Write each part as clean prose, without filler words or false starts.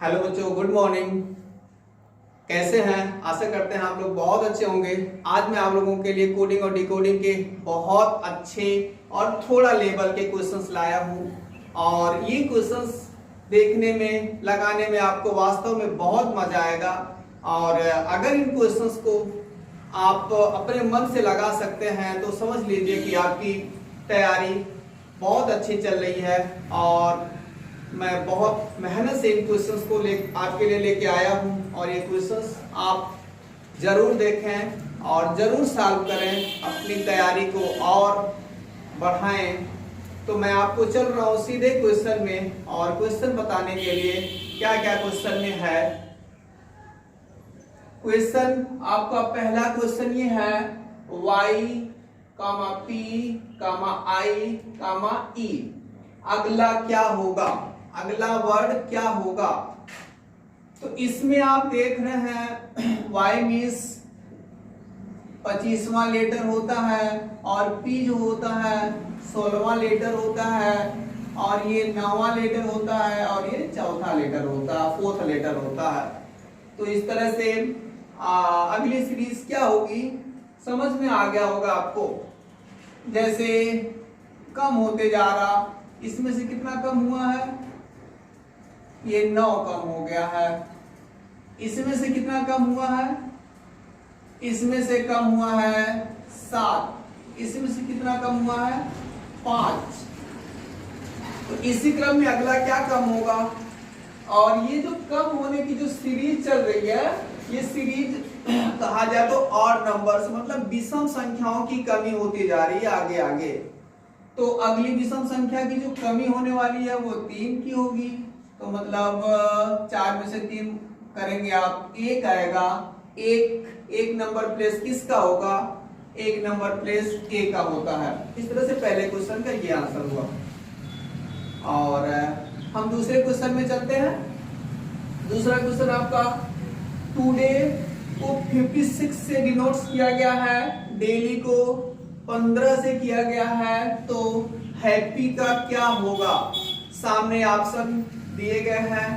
Hello बच्चों, good morning. कैसे हैं? आशा करते हैं आप लोग बहुत अच्छे होंगे। आज मैं आप लोगों के लिए कोडिंग और डिकोडिंग के बहुत अच्छे और थोड़ा लेवल के क्वेश्चंस लाया हूं और ये क्वेश्चंस देखने में लगाने में आपको वास्तव में बहुत मजा आएगा। और अगर इन क्वेश्चंस को आप अपने मन से लगा सकते हैं तो समझ लीजिए कि आपकी तैयारी बहुत अच्छी चल रही है। और मैं बहुत मेहनत से इन क्वेश्चंस को आपके लिए लेके आया हूं और ये क्वेश्चंस आप जरूर देखें और जरूर सॉल्व करें, अपनी तैयारी को और बढ़ाएं। तो मैं आपको चल रहा हूं सीधे क्वेश्चन में और क्वेश्चन बताने के लिए क्या क्या क्वेश्चन में है। क्वेश्चन आपका पहला क्वेश्चन ये है y, p, i, e अगला क्या होगा, अगला वर्ड क्या होगा। तो इसमें आप देख रहे हैं y मीन्स 25वां लेटर होता है और p जो होता है 16वां लेटर होता है और ये 9वां लेटर होता है और ये चौथा लेटर होता है, फोर्थ लेटर होता है। तो इस तरह से अगली सीरीज क्या होगी समझ में आ गया होगा आपको। जैसे कम होते जा रहा, इसमें से कितना कम हुआ है, ये 9 कम हो गया है। इसमें से कितना कम हुआ है, इसमें से कम हुआ है 7। इसमें से कितना कम हुआ है 5। तो इसी क्रम में अगला क्या कम होगा। और ये जो कम होने की जो सीरीज चल रही है, ये सीरीज कहा जाए तो ऑड नंबर्स मतलब विषम संख्याओं की कमी होती जा रही है आगे आगे। तो अगली विषम संख्या की जो कमी होने वाली है वो 3 की होगी। तो मतलब 4 में से 3 करेंगे आप, 1 आएगा। एक नंबर प्लेस किसका होगा, 1 नंबर प्लेस a का होता है। इस तरह से पहले क्वेश्चन का ये आंसर हुआ। और हम दूसरे क्वेश्चन में चलते हैं। दूसरा क्वेश्चन आपका टुडे को 56 से डिनोट्स किया गया है, डेली को 15 से किया गया है, तो हैप्पी का क्या होगा। सामने ऑप्शन दिए गए हैं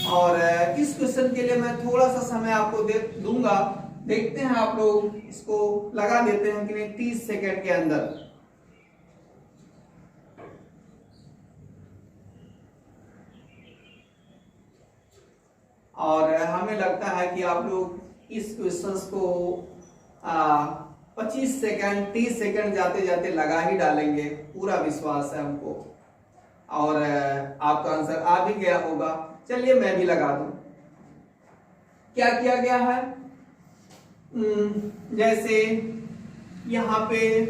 और इस क्वेश्चन के लिए मैं थोड़ा सा समय आपको दूंगा। देखते हैं आप लोग इसको लगा देते हैं कि नहीं 30 सेकंड के अंदर। और हमें लगता है कि आप लोग इस क्वेश्चंस को 25 सेकंड 30 सेकंड जाते जाते लगा ही डालेंगे, पूरा विश्वास है हमको। और आपका आंसर आ भी गया होगा। चलिए मैं भी लगा दूं। क्या किया गया है, जैसे यहाँ पे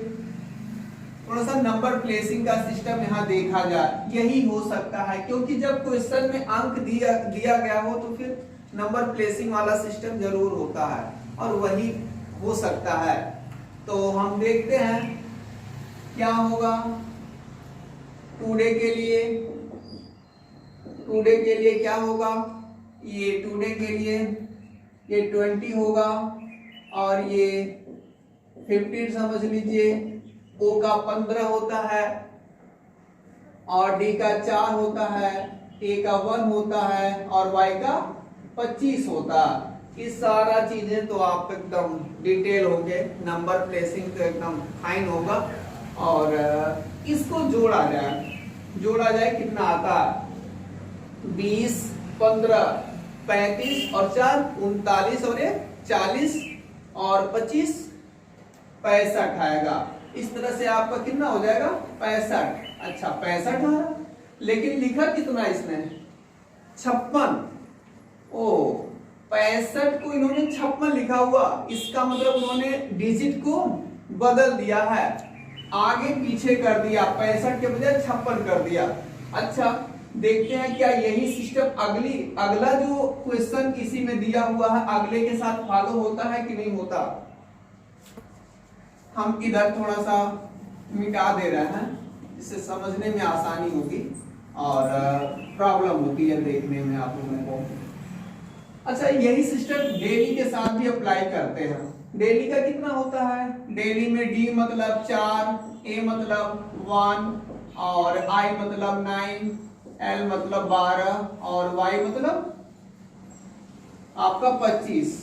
थोड़ा सा नंबर प्लेसिंग का सिस्टम यहाँ देखा जाए, यही हो सकता है क्योंकि जब क्वेश्चन में अंक दिया गया हो तो फिर नंबर प्लेसिंग वाला सिस्टम जरूर होता है और वही हो सकता है। तो हम देखते हैं क्या होगा। टुडे के लिए क्या होगा, ये टुडे के लिए ये 20 होगा और ये 15 समझ लीजिए। ओ का 15 होता है और डी का 4 होता है, ए का 1 होता है और वाई का 25 होता है। ये सारा चीजें तो आप एकदम डिटेल होंगे, नंबर प्लेसिंग तो एकदम फाइन होगा। और इसको जोड़ा जाए कितना आता है, 20, 15, 35 और 4 39 और ये 40 और 25 65 आएगा। इस तरह से आपका कितना हो जाएगा 65। अच्छा 65 आ रहा, लेकिन लिखा कितना इसमें 56। ओ 65 को इन्होंने 56 लिखा हुआ, इसका मतलब उन्होंने डिजिट को बदल दिया है, आगे पीछे कर दिया, 65 के बजाय 56 कर दिया। अच्छा देखते हैं क्या यही सिस्टम अगला जो क्वेश्चन इसी में दिया हुआ है अगले के साथ फॉलो होता है कि नहीं होता। हम इधर थोड़ा सा मिटा दे रहे हैं, इससे समझने में आसानी होगी और प्रॉब्लम होती है देखने में आप लोगों को। अच्छा यही सिस्टम डेली के साथ भी अप्लाई करते हैं। डेली का कितना होता है, डेली में डी मतलब 4, ए मतलब 1 और आई मतलब 9, एल मतलब 12 और वाई मतलब आपका 25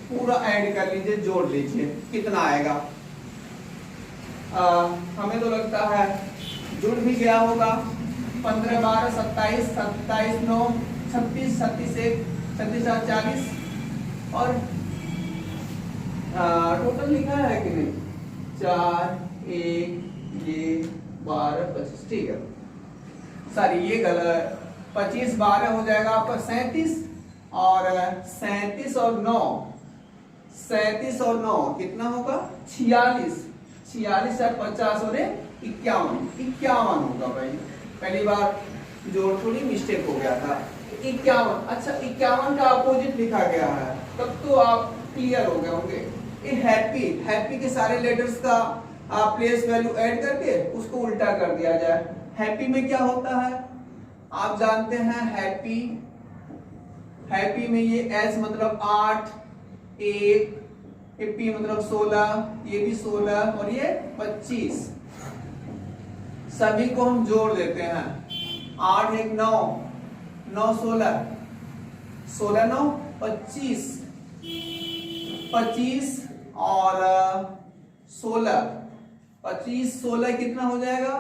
पूरा ऐड कर लीजिए, जोड़ लीजिए, कितना आएगा। हमें तो लगता है जुड़ भी गया होगा। 15 12 27 27 9 36 36 1 36 8 40 और टोटल लिखा है कि नहीं, 4 1 ये 12 25, ठीक है। सॉरी ये गलत, 25 12 हो जाएगा आपका 37 और 37 और 9 37 और 9 कितना होगा 46 46 और 50 और 51 होगा भाई। पहली बार जोड़ थोड़ी मिस्टेक हो गया था। 51, अच्छा 51 का अपोजिट लिखा गया है, तब तो आप क्लियर हो गए होंगे। ये हैप्पी के सारे लेटर्स का प्लेस वैल्यू ऐड करके उसको उल्टा कर दिया जाए। हैप्पी में क्या होता है आप जानते हैं, हैप्पी में ये एस मतलब 8 1, पी मतलब 16, ये भी 16 और ये 25। सभी को हम जोड़ देते हैं, 8 1 9 9 16 16 9 25 25 और 16 25 16 कितना हो जाएगा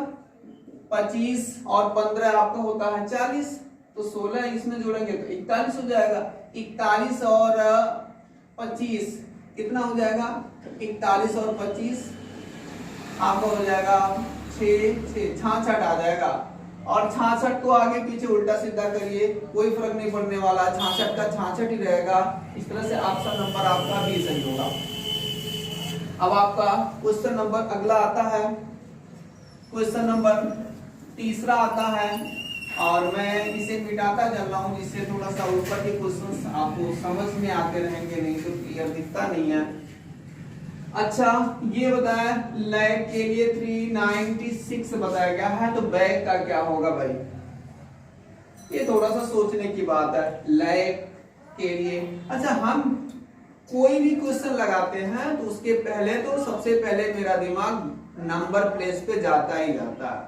25 और 15 आपका होता है 40, तो 16 इसमें जोड़ेंगे तो 41 हो जाएगा। 41 और 25 कितना हो जाएगा, 41 और 25 आपका हो जाएगा 6 66 आ जाएगा। और 66 को आगे पीछे उल्टा सीधा करिए, कोई फर्क नहीं पड़ने वाला, 66 का 66 ही रहेगा। इस तरह से ऑप्शन नंबर आपका भी सही होगा। अब आपका क्वेश्चन नंबर अगला आता है, क्वेश्चन नंबर तीसरा आता है, और मैं इसे मिटाता चल रहा हूं जिससे थोड़ा सा ऊपर के क्वेश्चंस आपको समझ में आते रहेंगे, नहीं तो क्लियर दिखता नहीं है। अच्छा ये बताया लैग के लिए 396 बताया गया है, तो बैग का क्या होगा भाई, ये थोड़ा सा सोचने की बात है लैग के लिए। अच्छा हम कोई भी क्वेश्चन लगाते हैं तो उसके पहले तो सबसे पहले मेरा दिमाग नंबर प्लेस पे जाता ही जाता है,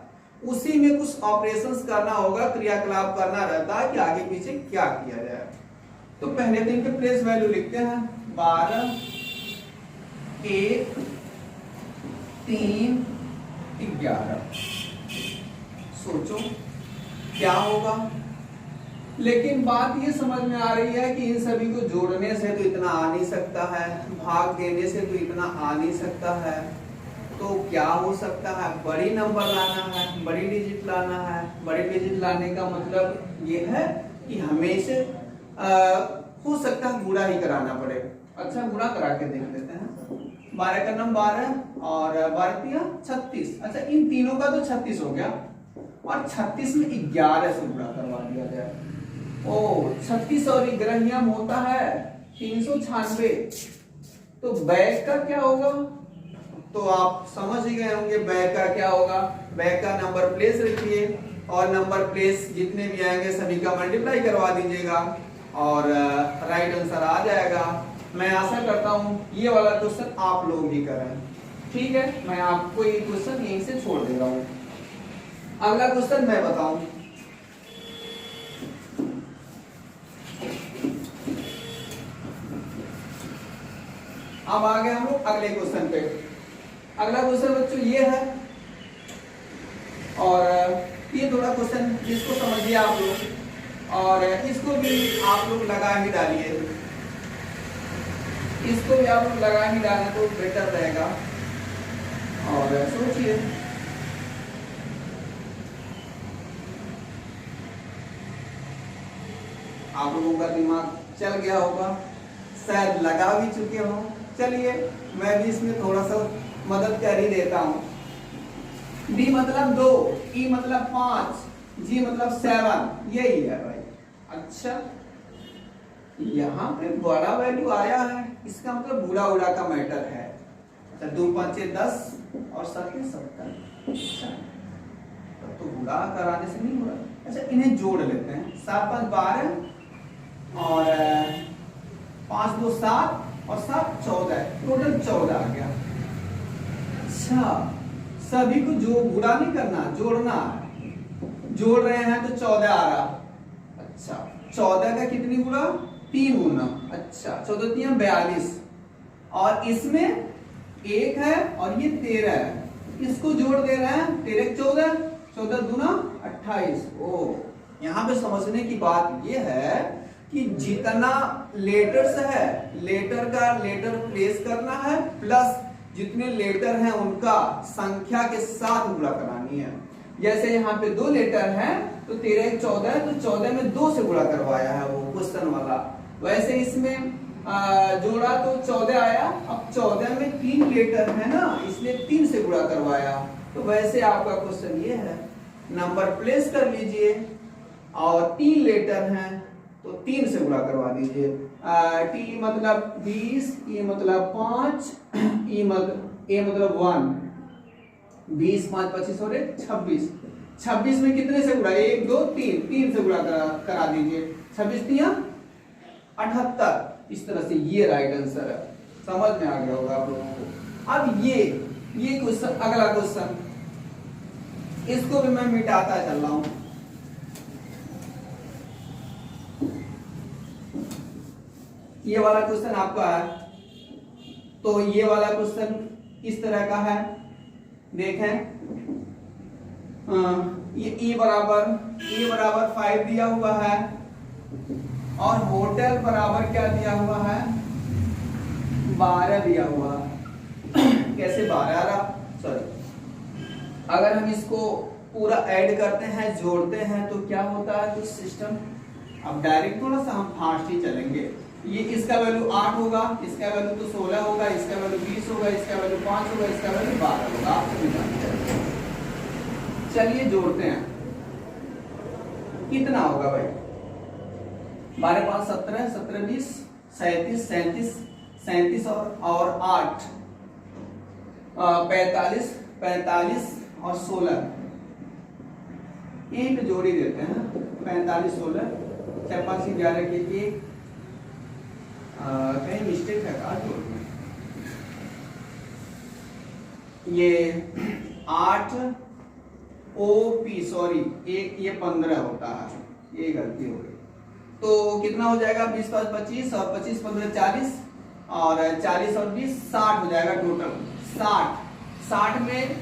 उसी में कुछ ऑपरेशंस करना होगा, क्रियाकलाप करना रहता है कि आगे पीछे क्या किया जाए। तो पहले दिन के प्लेस वैल्यू लिखते हैं 12 1 3 11। सोचो क्या होगा, लेकिन बात ये समझ में आ रही है कि इन सभी को जोड़ने से तो इतना आ नहीं सकता है, भाग देने से तो इतना आ नहीं सकता है, तो क्या हो सकता है, बड़ी नंबर लाना है, बड़ी डिजिट लाना है। बड़ी डिजिट लाने का मतलब ये है कि हमेशा हो सकता है गुणा ही कराना पड़े। अच्छा गुणा करा के देख लेते हैं, 12 का नंबर 12 और 12 36। अच्छा इन तीनों का तो 36 हो गया, और 36 में 11 से गुणा करवा दिया जाए। ओ 36 और 11 होता है 396, तो बैग का क्या होगा, तो आप समझ ही गए होंगे बैग का क्या होगा। बैग का नंबर प्लेस रखिए और नंबर प्लेस जितने भी आएंगे सभी का मल्टीप्लाई करवा दीजिएगा और राइट आंसर आ जाएगा। मैं आशा करता हूं ये वाला क्वेश्चन आप लोग भी करें, ठीक है। मैं आपको ये क्वेश्चन यहीं से छोड़ दे रहा हूं। अगला क्वेश्चन मैं बताऊं, अब आ गए हम लोग अगले क्वेश्चन पे। अगला क्वेश्चन बच्चों ये है, और ये थोड़ा क्वेश्चन इसको समझिए आप लोग, और इसको भी आप लोग लगा ही डालिए, इसको भी आप लोग लगा ही डालें तो बेटर रहेगा। और सोचिए आप लोगों का दिमाग चल गया होगा, शायद लगा भी चुके हो। चलिए मैं भी इसमें थोड़ा सा मदद कर ही देता हूं। डी मतलब 2, ई मतलब 5, जी मतलब 7, यही है भाई। अच्छा यहाँ पे बड़ा वैल्यू आया है, इसका मतलब बुरा उड़ा का मैटर है। अच्छा 2 5 10 और 7 70। अच्छा तो बुरा कराने से नहीं हो रहा। अच्छा इन्हें जोड़ लेते हैं, 7 5 12 और 5 2 7 और 7 14, टोटल 14 आ गया। अच्छा सभी को जो गुणा नहीं करना, जोड़ना है। जोड़ रहे हैं तो 14 आ रहा। अच्छा 14 का कितनी गुणा 3 गुना, अच्छा 14 3 42, और इसमें 1 है और ये 13 है, इसको जोड़ दे रहे हैं, 13 14, 14 दूना 28। ओ यहाँ पे समझने की बात ये है कि जितना लेटर्स है, लेटर का लेटर प्लेस करना है, प्लस जितने लेटर हैं उनका संख्या के साथ गुणा करानी है। जैसे यहाँ पे 2 लेटर हैं तो 13 14, तो 14 में 2 से गुणा करवाया है वो क्वेश्चन वाला। वैसे इसमें जोड़ा तो 14 आया, अब 14 में 3 लेटर है ना, इसलिए 3 से गुणा करवाया। तो वैसे आपका क्वेश्चन ये है, नंबर प्लेस कर लीजिए और 3 लेटर हैं तो 3 से गुणा करवा दीजिए। टी मतलब 20, ई मतलब 5, ए मतलब 1, 20 5 25 और 26। 26 में कितने से गुणा, 1 2 3, 3 से गुणा करा दीजिए। 26 3 78। इस तरह से ये राइट आंसर है। समझ में आ गया होगा आप लोगों को। अब ये क्वेश्चन, अगला क्वेश्चन, इसको भी मैं मिटाता चल रहा हूं। ये वाला क्वेश्चन आपका है, तो ये वाला क्वेश्चन इस तरह का है, देखें, ये e बराबर 5 दिया हुआ है और होटल बराबर क्या दिया हुआ है, 12 दिया हुआ है। कैसे 12 आ रहा, सॉरी, अगर हम इसको पूरा ऐड करते हैं, जोड़ते हैं तो क्या होता है कुछ सिस्टम। अब डायरेक्ट थोड़ा सा हम फास्ट ही चलेंगे। ये इसका वैल्यू 8 होगा, इसका वैल्यू तो 16 होगा, इसका वैल्यू 20 होगा, इसका वैल्यू 5 होगा, इसका वैल्यू 12 होगा। आप सभी जानते हैं। चलिए जोड़ते हैं, कितना होगा भाई, 12 5 17, 17 20, 37 37, 37 और 8 45, 45 और 16, एक जोड़ी देते हैं, 45 16, 4 5 11 के 1, कहीं मिस्टेक है का जोड़ने, ये 8 OP, सॉरी एक ये 15 होता है, ये गलती हो गई। तो कितना हो जाएगा, 20 5 25 और 25 15 40 और 40 और 20 60 हो जाएगा टोटल। 60 में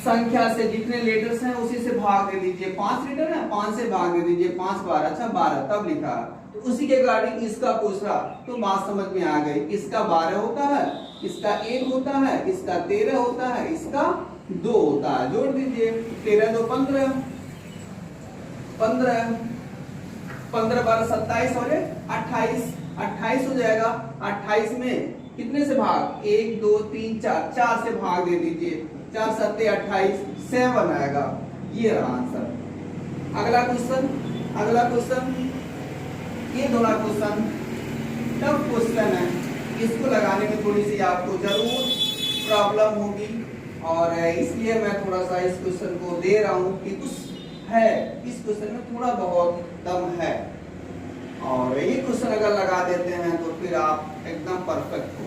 संख्या से जितने लेटर्स हैं उसी से भाग दे दीजिए। 5 लेटर है, 5 से भाग दे दीजिए, 5 12, अच्छा 12 तब लिखा, तो उसी के अकॉर्डिंग इसका पूछ रहा, तो बात समझ में आ गई। इसका 12 होता है, इसका 1 होता है, इसका 13 होता है, इसका 2 होता है। जोड़ दीजिए, 13 2 15, 15 15 12 27 और 28, 28 हो जाएगा। 28 में कितने से भाग, 1 2 3 4, 4 से भाग दे दीजिए, 4 7 28, 7 आएगा। ये रहा आंसर। अगला क्वेश्चन, ये दोनों क्वेश्चन टफ क्वेश्चन है, इसको लगाने में थोड़ी सी आपको जरूर प्रॉब्लम होगी, और इसलिए मैं थोड़ा सा इस क्वेश्चन को दे रहा हूं कि कुछ है, इस क्वेश्चन में थोड़ा बहुत दम है, और ये क्वेश्चन अगर लगा देते हैं तो फिर आप एकदम परफेक्ट हो।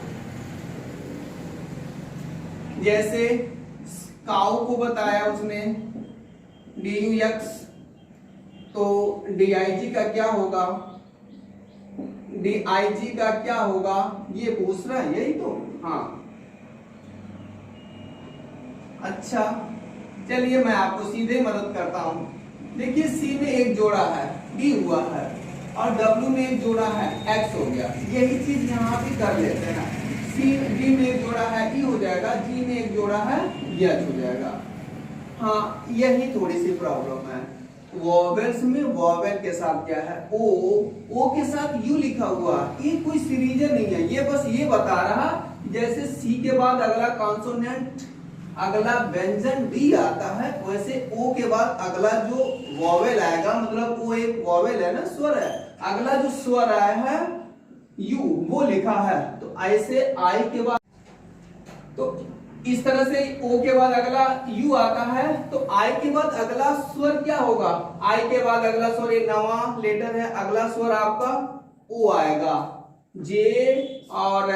जैसे काऊ को बताया उसने DUX, तो DIG का क्या होगा, DIG का क्या होगा, ये पूछ रहा है, यही तो, हाँ अच्छा चलिए मैं आपको सीधे मदद करता हूं। देखिए C में एक जोड़ा है, D हुआ है, और W में एक जोड़ा है, X हो गया। यही चीज यहाँ भी कर लेते हैं। D में एक जोड़ा है, E हो जाएगा, G में एक जोड़ा है, H हो जाएगा। हाँ यही थोड़ी सी प्रॉब्लम है। वॉवेल्स में वॉवेल के साथ क्या है, O के साथ U लिखा हुआ, ये कोई सीरीजन नहीं है, ये बस ये बता रहा जैसे C के बाद अगला कॉन्सोनेंट, अगला व्यंजन D आता है, वैसे O के बाद अगला जो वॉवेल आएगा, मतलब वो एक वॉवेल है ना, स्वर है, अगला जो स्वर आया है U वो लिखा है। तो ऐसे I के बाद, तो इस तरह से O के बाद अगला U आता है, तो I के बाद अगला स्वर क्या होगा, I के बाद अगला स्वर, एक नवा लेटर है, अगला स्वर आपका O आएगा। J और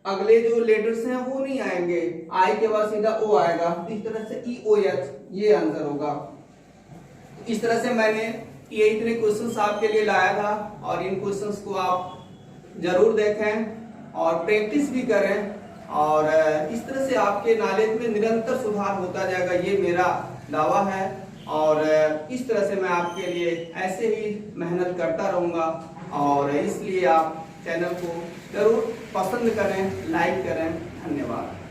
अगले जो लेटर्स हैं वो नहीं आएंगे, I के बाद सीधा O आएगा। इस तरह से EOH ये आंसर होगा। इस तरह से मैंने कि ये इतने क्वेश्चंस आपके लिए लाया था और इन क्वेश्चंस को आप जरूर देखें और प्रैक्टिस भी करें और इस तरह से आपके नॉलेज में निरंतर सुधार होता जाएगा, ये मेरा दावा है। और इस तरह से मैं आपके लिए ऐसे ही मेहनत करता रहूँगा और इसलिए आप चैनल को जरूर पसंद करें, लाइक करें। धन्यवाद।